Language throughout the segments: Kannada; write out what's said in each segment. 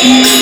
Thank you.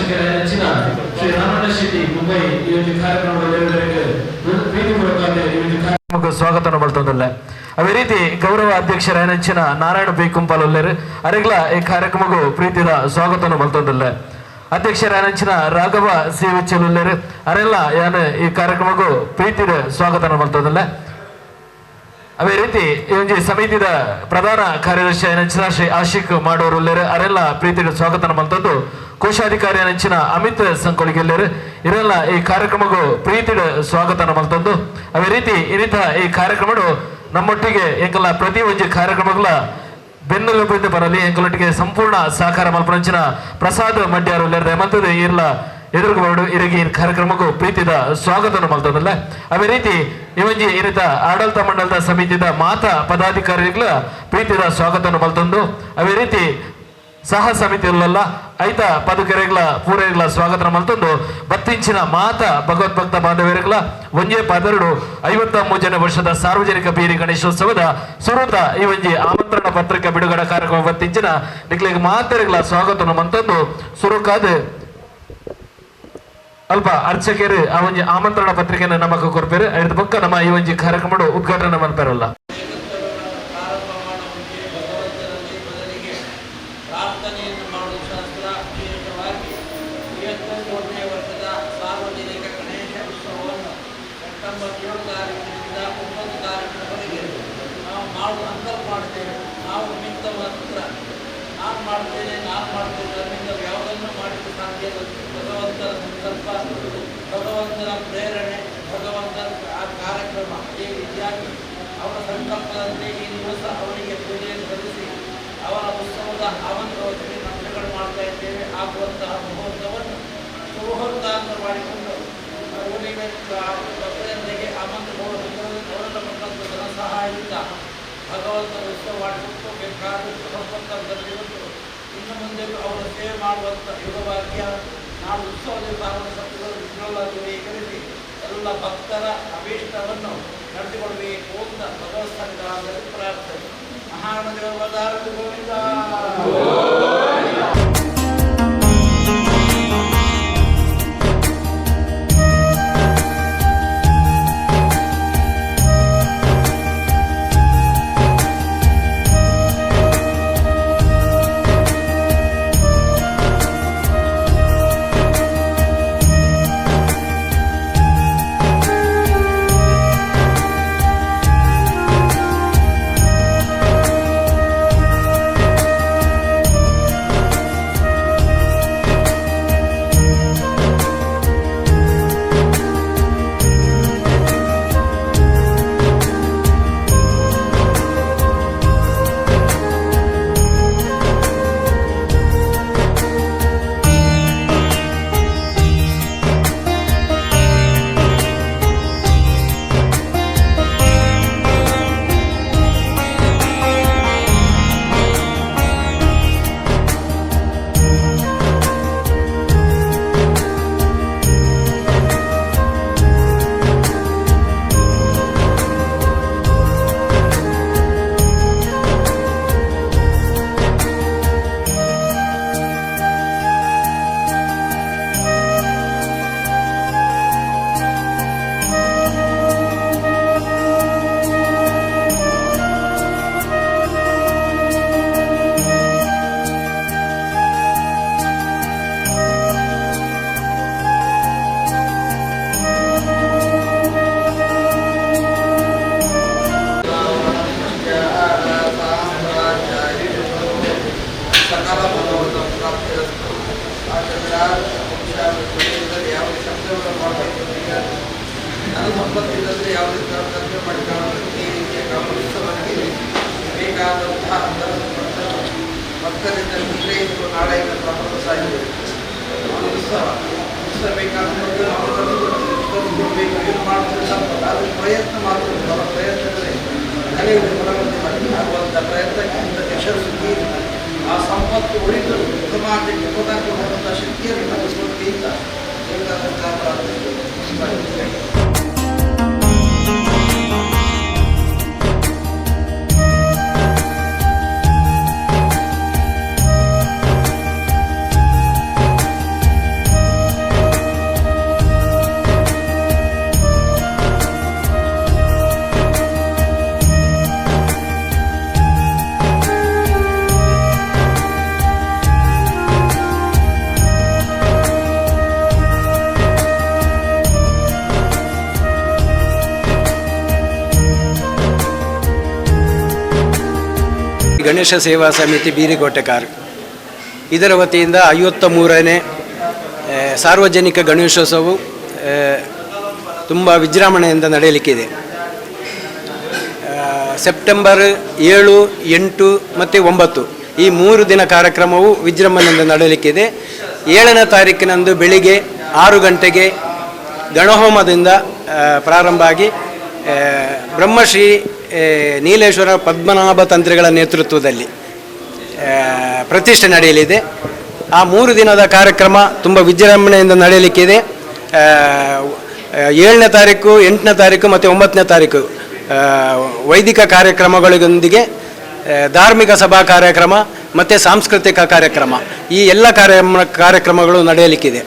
ಅಧ್ಯಕ್ಷರ ನೆಚ್ಚಿನ ಶ್ರೀ ರಾಮಣ್ಣ ಶೆಟ್ಟಿ ಮುಂಬೈ ಈ ಒಂದು ಕಾರ್ಯಕ್ರಮದಲ್ಲಿ ಪ್ರೀತಿಪೂರ್ವಕ ಸ್ವಾಗತ ಬಲ್ತಂದಲ್ಲ ಅವೇ ರೀತಿ ಗೌರವ ಅಧ್ಯಕ್ಷರ ನೆಚ್ಚಿನ ನಾರಾಯಣ ಬಿ ಕುಂಪಾಲೊಲ್ಲೆರು ಅರೆಗ್ಲ ಈ ಕಾರ್ಯಕ್ರಮಕ್ಕೂ ಪ್ರೀತಿದ ಸ್ವಾಗತ ಬಲ್ತಂದಲ್ಲ ಅಧ್ಯಕ್ಷರ ನೆಚ್ಚಿನ ರಾಘವ ಸಿ ವಿಚ್ಚಲೊಲ್ಲೆರು ಅರೆಲ್ಲ ಯಾನು ಈ ಕಾರ್ಯಕ್ರಮಕ್ಕೂ ಪ್ರೀತಿದ ಸ್ವಾಗತ ಬಲ್ತಂದಲ್ಲ ಅವೇ ರೀತಿ ಈ ಒಂದು ಸಮಿತಿದ ಪ್ರಧಾನ ಕಾರ್ಯದರ್ಶಿ ನೆಚ್ಚಿನ ಶ್ರೀ ಆಶಿಕ್ ಮಾಡೋರುಲ್ಲೇರು ಅರೆಲ್ಲ ಪ್ರೀತಿಯ ಸ್ವಾಗತ ಮಲ್ತದ್ದು ಕೋಶಾಧಿಕಾರಿ ನೆಚ್ಚಿನ ಅಮಿತ್ ಸಂಕೊಳಿಗೆಲ್ಲೇರು ಇರೆಲ್ಲ ಈ ಕಾರ್ಯಕ್ರಮಕ್ಕೂ ಪ್ರೀತಿಯ ಸ್ವಾಗತ ಮಲ್ತದ್ದು ಅವೇ ರೀತಿ ಇನ್ನಿತ ಈ ಕಾರ್ಯಕ್ರಮ ನಮ್ಮೊಟ್ಟಿಗೆ ಎಂಕಲ ಪ್ರತಿ ಒಂದು ಕಾರ್ಯಕ್ರಮಗಳ ಬೆನ್ನೆಲುಬು ಬರಲಿ ಎಂಕಲೊಟ್ಟಿಗೆ ಸಂಪೂರ್ಣ ಸಹಕಾರ ಮಲ್ಪಂಚಿನ ಪ್ರಸಾದ್ ಮಡ್ಯಾರುಲ್ಲೇರು ಮಲ್ತದ್ದು ಇರ್ಲ ಎದುರುಗಬಾರ್ದು ಇರಗಿ ಕಾರ್ಯಕ್ರಮಕ್ಕೂ ಪ್ರೀತಿದ ಸ್ವಾಗತ ಮಲ್ತದಲ್ಲ ಅವೇ ರೀತಿ ಇವೊಂಜಿ ಇರಿತ ಆಡಳಿತ ಮಂಡಲದ ಸಮಿತಿದ ಮಾತಾ ಪದಾಧಿಕಾರಿಗಳ ಪ್ರೀತಿದ ಸ್ವಾಗತ ಮಲ್ತಂದು ಅವೇ ರೀತಿ ಸಹ ಸಮಿತಿಗಳಲ್ಲ ಐತ ಪದಕರೆಗಳ ಪೂರೈಗಳ ಸ್ವಾಗತ ಮಲ್ತಂದು ಬತ್ತಿಂಚಿನ ಮಾತಾ ಭಗವದ್ಭಕ್ತ ಬಾಂಧವ್ಯಗಳ ಒಂಜೆ ಪದೆರಡು 53ನೇ ವರ್ಷದ ಸಾರ್ವಜನಿಕ ಬೀರಿ ಗಣೇಶೋತ್ಸವದ ಸುರತ ಈ ಒಂಜಿ ಆಮಂತ್ರಣ ಪತ್ರಿಕೆ ಬಿಡುಗಡೆ ಕಾರ್ಯಕ್ರಮ ಬತ್ತಿಂಚಿನ ನಿಕ್ಲಿಗೆ ಮಾತೆರೆಗಳ ಸ್ವಾಗತ ಮಲ್ತಂದು ಸುರುಕಾದ ಅಲ್ಪ ಅರ್ಚಕರು ಆ ಒಂದು ಆಮಂತ್ರಣ ಪತ್ರಿಕೆಯನ್ನು ನಮಗೆ ಕೊಡ್ಬೇರು ಅದ್ರ ಪಕ್ಕ ನಮ್ಮ ಈ ಒಂದು ಕಾರ್ಯಕ್ರಮ ಉದ್ಘಾಟನೆ ಮಾಡ್ತಾರಲ್ಲ ಪ್ರಾರ್ಥನೆಯನ್ನು ಮಾಡುವ ಶಾಸ್ತ್ರ ವಿಶೇಷವಾಗಿ 55ನೇ ವರ್ಷದ ಸಾರ್ವಜನಿಕ ಗಣೇಶ ಉತ್ಸವವನ್ನು ಸೆಪ್ಟೆಂಬರ್ 7 ತಾರೀಕಿನಿಂದ 9 ತಾರೀಕಿನವರೆಗೆ ನಾವು ಅಂತರ್ ಮಾಡ್ತೇವೆ. ನಾವು ನಿಮಿತ್ತ ಮಾತ್ರ ನಾನು ಮಾಡ್ತೇನೆ ನನ್ನಿಂದ ಯಾವುದನ್ನು ಮಾಡಲಿಕ್ಕೆ ಸಾಧ್ಯ ಭಗವಂತನ ಸಂಕಲ್ಪ, ಭಗವಂತನ ಪ್ರೇರಣೆ, ಭಗವಂತನ ಆ ಕಾರ್ಯಕ್ರಮ ಈ ರೀತಿಯಾಗಿ ಅವರ ಸಂಕಲ್ಪದಂತೆ ಈ ದಿವಸ ಅವರಿಗೆ ಪೂಜೆ ಸಲ್ಲಿಸಿ ಅವರ ಉತ್ಸವದ ಆಮಂತ್ರಣಕ್ಕೆ ನಮಸ್ಕಾರಗಳು ಮಾಡ್ತಾ ಇದ್ದೇವೆ. ಆಗುವಂತಹ ಮುಹೂರ್ತವನ್ನು ಸುಮುಹೂರ್ತ ಅಂತ ಮಾಡಿಕೊಂಡು ಊರಿಗೆ ಭಕ್ತರಿಗೆ ಅವರನ್ನು ಕೊಟ್ಟಂಥ ಜನ ಸಹಾಯದಿಂದ ಭಗವಂತನ ಉತ್ಸವ ಮಾಡಿಕೊಂಡು ಬೇಕಾದಷ್ಟು ಸಂಪತ್ತನ್ನು ಇನ್ನು ಮುಂದೆ ಅವರ ಸೇವೆ ಮಾಡುವಂಥ ಯುಗವಾಕ್ಯ ನಾವು ಉತ್ಸವದಿಂದ ಅವರ ಸತ್ಯಗಳು ವಿಘ್ನವಾಗಿ ಕರೆಸಿ ಎಲ್ಲ ಭಕ್ತರ ಅಭೀಷ್ಟವನ್ನು ನಡೆಸಿಕೊಡಬೇಕು ಅಂತ ಭಗವತ್ಸಂಗಾದಲ್ಲಿ ಪ್ರಾರ್ಥನೆ. ಮಹಾನದೇವದಾರ ಗೋವಿಂದ. ನನ್ನ ಸಂಪತ್ತಿಲ್ಲದೆ ಯಾವುದೇ ಕರ್ತವ್ಯ ಮಾಡಿಕೊಳ್ಳಲು ಈ ರೀತಿಯ ಗಮನಿಸಲಿಕ್ಕೆ ಬೇಕಾದಂತಹ ಭಕ್ತರಿಂದ ನಿಗ್ರಹಿಸುವ ನಾಳೆಯಿಂದ ಪ್ರಾರಂಭ ಸಾಗಿದೆ. ಉಳಿಸಬೇಕಾದಂಥದ್ದು ಏನು ಮಾಡುತ್ತಿಲ್ಲ ಅದು ಪ್ರಯತ್ನ ಮಾತ್ರ ಅವರ ಪ್ರಯತ್ನಗಳೇ ಕಲಿಯುವ ಫಲವನ್ನು ಆಗುವಂಥ ಪ್ರಯತ್ನಕ್ಕಿಂತ ಯಶಸ್ಸು ಆ ಸಂಪತ್ತು ಉಳಿದು ಸಮಾಜಕ್ಕೆ ಉಪಕಾರಕ್ಕೆ ಬರುವಂಥ ಶಕ್ತಿಯನ್ನು ಕಲಿಸುವುದಕ್ಕಿಂತ ಬೇಕಾದಂತಹ ಪ್ರಾರ್ಥನೆ. ಗಣೇಶ ಸೇವಾ ಸಮಿತಿ ಬೀರಿಕೋಟೆಕಾರ್ ಇದರ ವತಿಯಿಂದ 53ನೇ ಸಾರ್ವಜನಿಕ ಗಣೇಶೋತ್ಸವವು ತುಂಬ ವಿಜೃಂಭಣೆಯಿಂದ ನಡೆಯಲಿಕ್ಕಿದೆ. ಸೆಪ್ಟೆಂಬರ್ 7, 8 ಮತ್ತು 9 ಈ 3 ದಿನ ಕಾರ್ಯಕ್ರಮವು ವಿಜೃಂಭಣೆಯಿಂದ ನಡೆಯಲಿಕ್ಕಿದೆ. 7ನೇ ತಾರೀಕಿನಂದು ಬೆಳಿಗ್ಗೆ 6 ಗಂಟೆಗೆ ಗಣಹೋಮದಿಂದ ಪ್ರಾರಂಭ ಆಗಿ ಬ್ರಹ್ಮಶ್ರೀ ನೀಲೇಶ್ವರ ಪದ್ಮನಾಭ ತಂತ್ರಿಗಳ ನೇತೃತ್ವದಲ್ಲಿ ಪ್ರತಿಷ್ಠೆ ನಡೆಯಲಿದೆ. ಆ 3 ದಿನದ ಕಾರ್ಯಕ್ರಮ ತುಂಬ ವಿಜೃಂಭಣೆಯಿಂದ ನಡೆಯಲಿಕ್ಕಿದೆ. 7ನೇ ತಾರೀಕು, 8ನೇ ತಾರೀಕು ಮತ್ತು 9ನೇ ತಾರೀಕು ವೈದಿಕ ಕಾರ್ಯಕ್ರಮಗಳೊಂದಿಗೆ ಧಾರ್ಮಿಕ ಸಭಾ ಕಾರ್ಯಕ್ರಮ ಮತ್ತು ಸಾಂಸ್ಕೃತಿಕ ಕಾರ್ಯಕ್ರಮ ಈ ಎಲ್ಲ ಕಾರ್ಯಕ್ರಮಗಳು ನಡೆಯಲಿಕ್ಕಿದೆ.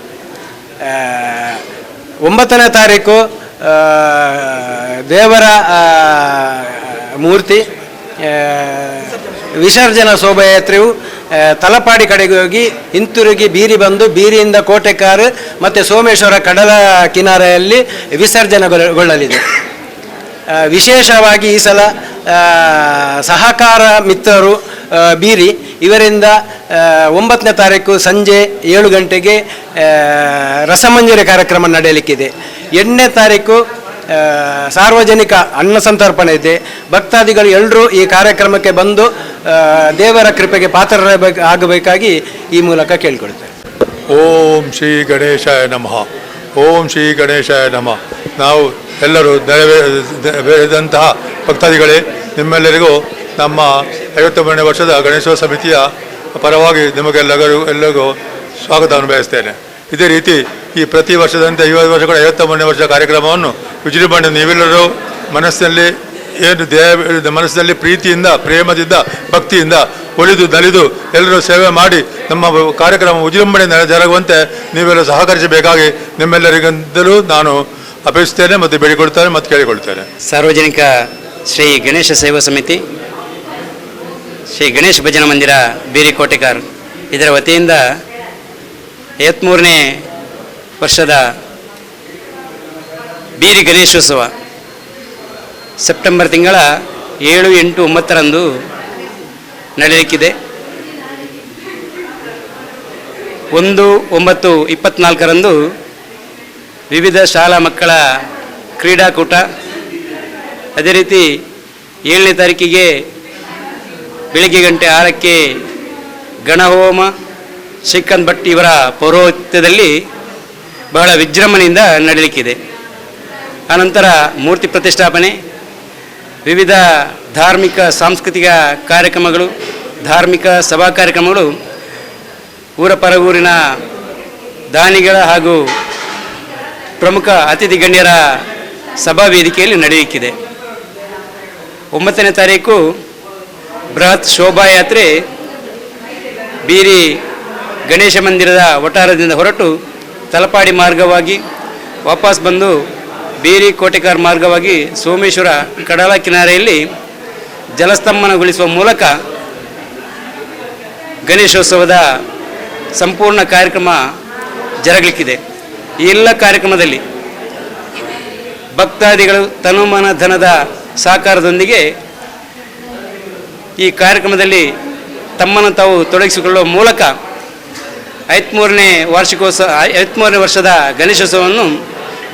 9ನೇ ತಾರೀಕು ದೇವರ ಮೂರ್ತಿ ವಿಸರ್ಜನಾ ಶೋಭಾಯಾತ್ರೆಯು ತಲಪಾಡಿ ಕಡೆಗೆ ಹೋಗಿ ಹಿಂತಿರುಗಿ ಬೀರಿ ಬಂದು ಬೀರಿಯಿಂದ ಕೋಟೆಕಾರ್ ಮತ್ತು ಸೋಮೇಶ್ವರ ಕಡಲ ಕಿನಾರೆಯಲ್ಲಿ ವಿಸರ್ಜನೆಗೊಳ್ಳಲಿದೆ. ವಿಶೇಷವಾಗಿ ಈ ಸಲ ಸಹಕಾರ ಮಿತ್ರರು ಬೀರಿ ಇವರಿಂದ 9ನೇ ತಾರೀಕು ಸಂಜೆ 7 ಗಂಟೆಗೆ ರಸಮಂಜರಿ ಕಾರ್ಯಕ್ರಮ ನಡೆಯಲಿಕ್ಕಿದೆ. 8ನೇ ತಾರೀಕು ಸಾರ್ವಜನಿಕ ಅನ್ನ ಸಂತರ್ಪಣೆ ಇದೆ. ಭಕ್ತಾದಿಗಳು ಎಲ್ಲರೂ ಈ ಕಾರ್ಯಕ್ರಮಕ್ಕೆ ಬಂದು ದೇವರ ಕೃಪೆಗೆ ಪಾತ್ರರಾಗಬೇಕಾಗಿ ಈ ಮೂಲಕ ಕೇಳಿಕೊಳ್ತೇವೆ. ಓಂ ಶ್ರೀ ಗಣೇಶಾಯ ನಮಃ. ಓಂ ಶ್ರೀ ಗಣೇಶಾಯ ನಮಃ. ನಾವು ಎಲ್ಲರೂ ಬೆಳೆದಂತಹ ಭಕ್ತಾದಿಗಳೇ, ನಿಮ್ಮೆಲ್ಲರಿಗೂ ನಮ್ಮ 53ನೇ ವರ್ಷದ ಗಣೇಶೋತ್ಸವ ಸಮಿತಿಯ ಪರವಾಗಿ ನಿಮಗೆಲ್ಲರಿಗೂ ಸ್ವಾಗತವನ್ನು ಬಯಸ್ತೇನೆ. ಇದೇ ರೀತಿ ಈ ಪ್ರತಿ ವರ್ಷದಂತೆ 50 ವರ್ಷಗಳ 53ನೇ ವರ್ಷದ ಕಾರ್ಯಕ್ರಮವನ್ನು ವಿಜೃಂಭಣೆ ನೀವೆಲ್ಲರೂ ಮನಸ್ಸಿನಲ್ಲಿ ಪ್ರೀತಿಯಿಂದ, ಪ್ರೇಮದಿಂದ, ಭಕ್ತಿಯಿಂದ ಒಲಿದು ನಲಿದು ಎಲ್ಲರೂ ಸೇವೆ ಮಾಡಿ ನಮ್ಮ ಕಾರ್ಯಕ್ರಮ ವಿಜೃಂಭಣೆ ಜರುಗುವಂತೆ ನೀವೆಲ್ಲರೂ ಸಹಕರಿಸಬೇಕಾಗಿ ನಿಮ್ಮೆಲ್ಲರಿಗಿಂತಲೂ ನಾನು ಅಪೇಕ್ಷಿಸ್ತೇನೆ ಮತ್ತು ಬೇಡಿಕೊಳ್ತೇನೆ ಮತ್ತು ಕೇಳಿಕೊಳ್ತೇನೆ. ಸಾರ್ವಜನಿಕ ಶ್ರೀ ಗಣೇಶ ಸೇವಾ ಸಮಿತಿ, ಶ್ರೀ ಗಣೇಶ ಭಜನಾ ಮಂದಿರ ಬೀರಿಕೋಟೆಕಾರ್ ಇದರ ವತಿಯಿಂದ 53ನೇ ವರ್ಷದ ಬೀರಿ ಗಣೇಶೋತ್ಸವ ಸೆಪ್ಟೆಂಬರ್ ತಿಂಗಳ 7, 8, 9ರಂದು ನಡೆಯಲಿಕ್ಕಿದೆ. 1, 9, 24ರಂದು ವಿವಿಧ ಶಾಲಾ ಮಕ್ಕಳ ಕ್ರೀಡಾಕೂಟ, ಅದೇ ರೀತಿ 7ನೇ ತಾರೀಕಿಗೆ ಬೆಳಿಗ್ಗೆ 6 ಗಣಹೋಮ ಶ್ರೀಕಾಂತ್ ಭಟ್ ಇವರ ಪೌರೋಹಿತ್ಯದಲ್ಲಿ ಬಹಳ ವಿಜೃಂಭಣೆಯಿಂದ ನಡೆಯಲಿಕ್ಕಿದೆ. ಆನಂತರ ಮೂರ್ತಿ ಪ್ರತಿಷ್ಠಾಪನೆ, ವಿವಿಧ ಧಾರ್ಮಿಕ ಸಾಂಸ್ಕೃತಿಕ ಕಾರ್ಯಕ್ರಮಗಳು, ಧಾರ್ಮಿಕ ಸಭಾ ಕಾರ್ಯಕ್ರಮಗಳು ಊರ ಪರಗೂರಿನ ದಾನಿಗಳ ಹಾಗೂ ಪ್ರಮುಖ ಅತಿಥಿ ಗಣ್ಯರ ಸಭಾ ವೇದಿಕೆಯಲ್ಲಿ ನಡೆಯಲಿಕ್ಕಿದೆ. 9ನೇ ತಾರೀಕು ಬೃಹತ್ ಶೋಭಾಯಾತ್ರೆ ಬೀರಿ ಗಣೇಶ ಮಂದಿರದ ವಠಾರದಿಂದ ಹೊರಟು ತಲಪಾಡಿ ಮಾರ್ಗವಾಗಿ ವಾಪಸ್ ಬಂದು ಬೀರಿ ಕೋಟೆಕಾರ್ ಮಾರ್ಗವಾಗಿ ಸೋಮೇಶ್ವರ ಕಡಲ ಕಿನಾರೆಯಲ್ಲಿ ಜಲಸ್ತಂಭನಗೊಳಿಸುವ ಮೂಲಕ ಗಣೇಶೋತ್ಸವದ ಸಂಪೂರ್ಣ ಕಾರ್ಯಕ್ರಮ ಜರುಗಲಿಕ್ಕಿದೆ. ಈ ಎಲ್ಲ ಕಾರ್ಯಕ್ರಮದಲ್ಲಿ ಭಕ್ತಾದಿಗಳು ತನುಮನ ಧನದ ಸಹಕಾರದೊಂದಿಗೆ ಈ ಕಾರ್ಯಕ್ರಮದಲ್ಲಿ ತಮ್ಮನ್ನು ತಾವು ತೊಡಗಿಸಿಕೊಳ್ಳುವ ಮೂಲಕ 53ನೇ ವರ್ಷದ ಗಣೇಶೋತ್ಸವವನ್ನು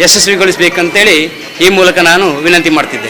ಯಶಸ್ವಿಗೊಳಿಸಬೇಕಂತೇಳಿ ಈ ಮೂಲಕ ನಾನು ವಿನಂತಿ ಮಾಡ್ತಿದ್ದೇನೆ.